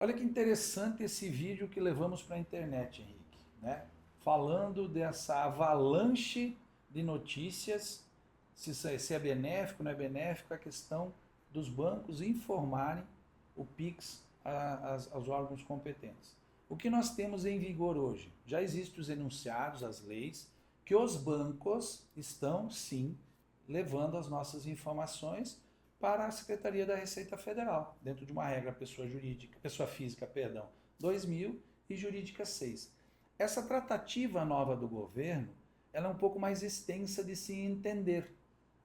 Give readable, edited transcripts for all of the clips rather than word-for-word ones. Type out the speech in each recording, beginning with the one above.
Olha que interessante esse vídeo que levamos para a internet, Henrique, né? Falando dessa avalanche de notícias, se é benéfico, não é benéfico, a questão dos bancos informarem o PIX aos órgãos competentes. O que nós temos em vigor hoje? Já existem os enunciados, as leis, que os bancos estão, sim, levando as nossas informações para a Secretaria da Receita Federal, dentro de uma regra pessoa física, perdão, 2000 e jurídica 6. Essa tratativa nova do governo, ela é um pouco mais extensa de se entender.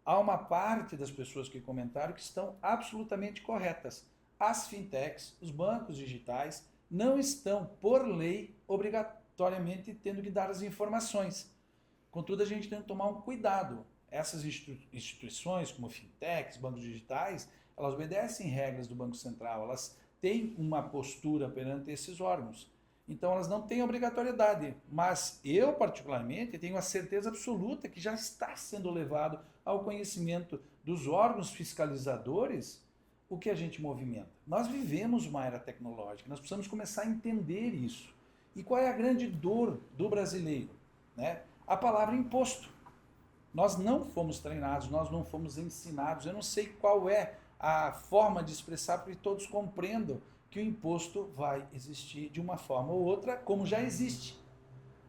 Há uma parte das pessoas que comentaram que estão absolutamente corretas. As fintechs, os bancos digitais, não estão, por lei, obrigatoriamente tendo que dar as informações. Contudo, a gente tem que tomar um cuidado. Essas instituições, como fintechs, bancos digitais, elas obedecem regras do Banco Central, elas têm uma postura perante esses órgãos. Então, elas não têm obrigatoriedade, mas eu, particularmente, tenho a certeza absoluta que já está sendo levado ao conhecimento dos órgãos fiscalizadores o que a gente movimenta. Nós vivemos uma era tecnológica, nós precisamos começar a entender isso. E qual é a grande dor do brasileiro? Né? A palavra imposto. Nós não fomos treinados, nós não fomos ensinados. Eu não sei qual é a forma de expressar, porque todos compreendam que o imposto vai existir de uma forma ou outra, como já existe.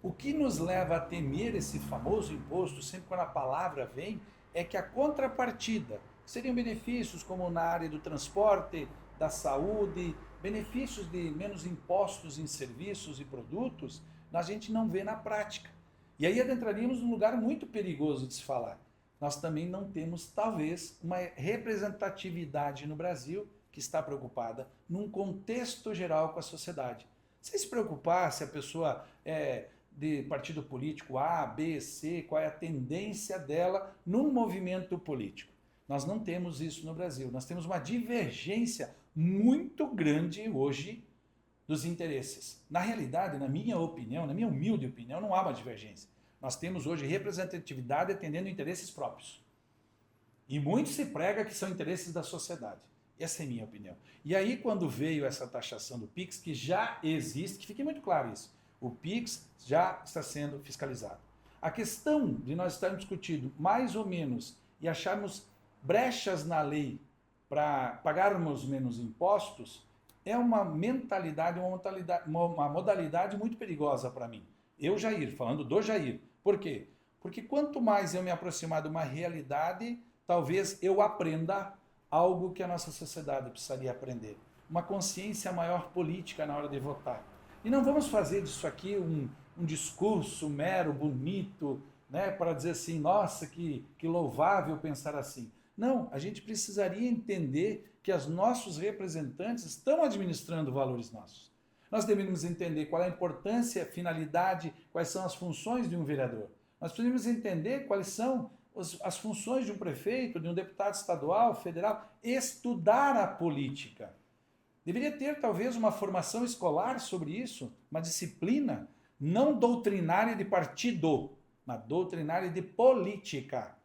O que nos leva a temer esse famoso imposto, sempre quando a palavra vem, é que a contrapartida, seriam benefícios como na área do transporte, da saúde, benefícios de menos impostos em serviços e produtos, a gente não vê na prática. E aí adentraríamos num lugar muito perigoso de se falar. Nós também não temos, talvez, uma representatividade no Brasil que está preocupada num contexto geral com a sociedade. Sem se preocupar se a pessoa é de partido político A, B, C, qual é a tendência dela num movimento político. Nós não temos isso no Brasil. Nós temos uma divergência muito grande hoje dos interesses. Na realidade, na minha opinião, na minha humilde opinião, não há uma divergência. Nós temos hoje representatividade atendendo interesses próprios. E muito se prega que são interesses da sociedade. Essa é a minha opinião. E aí, quando veio essa taxação do PIX, que já existe, que fique muito claro isso, o PIX já está sendo fiscalizado. A questão de nós estarmos discutindo mais ou menos e acharmos brechas na lei para pagarmos menos impostos é uma mentalidade, uma modalidade muito perigosa para mim. Eu, Jair, falando do Jair. Por quê? Porque quanto mais eu me aproximar de uma realidade, talvez eu aprenda algo que a nossa sociedade precisaria aprender. Uma consciência maior política na hora de votar. E não vamos fazer disso aqui um discurso mero, bonito, né, para dizer assim, nossa, que louvável pensar assim. Não, a gente precisaria entender que os nossos representantes estão administrando valores nossos. Nós deveríamos entender qual é a importância, a finalidade, quais são as funções de um vereador. Nós precisamos entender quais são as funções de um prefeito, de um deputado estadual, federal, estudar a política. Deveria ter talvez uma formação escolar sobre isso, uma disciplina não doutrinária de partido, mas doutrinária de política.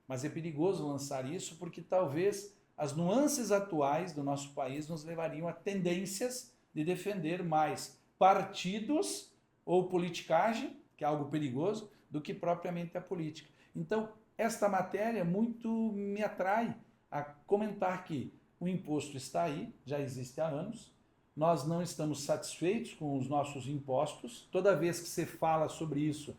Mas é perigoso lançar isso porque talvez as nuances atuais do nosso país nos levariam a tendências de defender mais partidos ou politicagem, que é algo perigoso, do que propriamente a política. Então, esta matéria muito me atrai a comentar que o imposto está aí, já existe há anos, nós não estamos satisfeitos com os nossos impostos, toda vez que você fala sobre isso,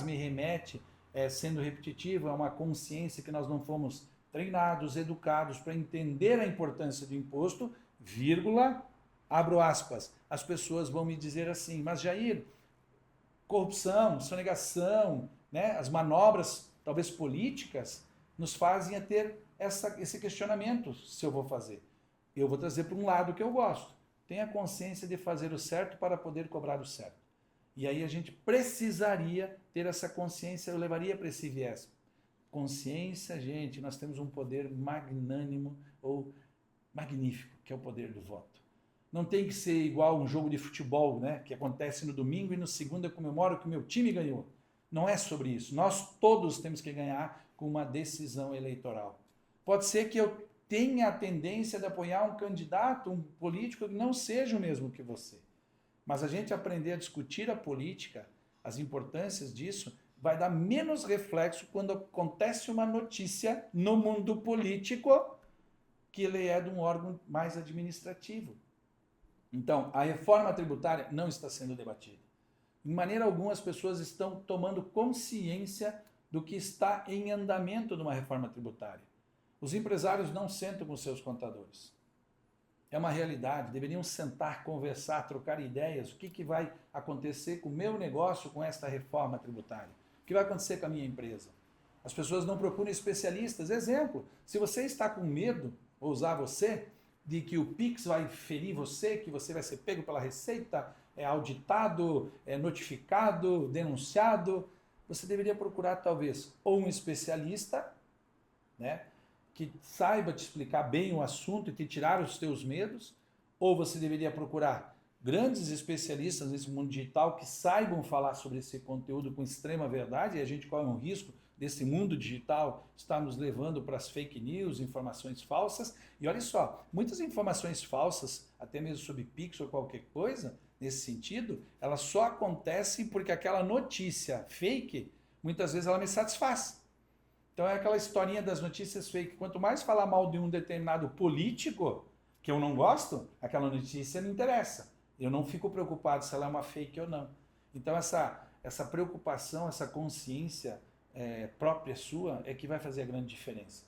me remete, sendo repetitivo, é uma consciência que nós não fomos treinados, educados para entender a importância do imposto, vírgula, abro aspas, as pessoas vão me dizer assim, mas Jair, corrupção, sonegação, né, as manobras, talvez políticas, nos fazem a ter esse questionamento se eu vou fazer. Eu vou trazer para um lado que eu gosto. Tenha consciência de fazer o certo para poder cobrar o certo. E aí a gente precisaria ter essa consciência, eu levaria para esse viés. Consciência, gente, nós temos um poder magnânimo ou magnífico, que é o poder do voto. Não tem que ser igual um jogo de futebol, né, que acontece no domingo e no segundo eu comemoro que o meu time ganhou. Não é sobre isso. Nós todos temos que ganhar com uma decisão eleitoral. Pode ser que eu tenha a tendência de apoiar um candidato, um político que não seja o mesmo que você. Mas a gente aprender a discutir a política, as importâncias disso, vai dar menos reflexo quando acontece uma notícia no mundo político que ele é de um órgão mais administrativo. Então, a reforma tributária não está sendo debatida. De maneira alguma, as pessoas estão tomando consciência do que está em andamento numa reforma tributária. Os empresários não sentam com seus contadores. É uma realidade, deveriam sentar, conversar, trocar ideias. O que vai acontecer com o meu negócio com esta reforma tributária? O que vai acontecer com a minha empresa? As pessoas não procuram especialistas. Exemplo, se você está com medo, vou usar você, de que o Pix vai ferir você, que você vai ser pego pela Receita, auditado, notificado, denunciado, você deveria procurar talvez ou um especialista, né, que saiba te explicar bem o assunto e te tirar os teus medos, ou você deveria procurar grandes especialistas nesse mundo digital que saibam falar sobre esse conteúdo com extrema verdade, e a gente corre um risco desse mundo digital estar nos levando para as fake news, informações falsas. E olha só, muitas informações falsas, até mesmo sobre Pix ou qualquer coisa, nesse sentido, elas só acontecem porque aquela notícia fake, muitas vezes ela me satisfaz. Então é aquela historinha das notícias fake. Quanto mais falar mal de um determinado político, que eu não gosto, aquela notícia não interessa. Eu não fico preocupado se ela é uma fake ou não. Então essa preocupação, essa consciência própria sua é que vai fazer a grande diferença.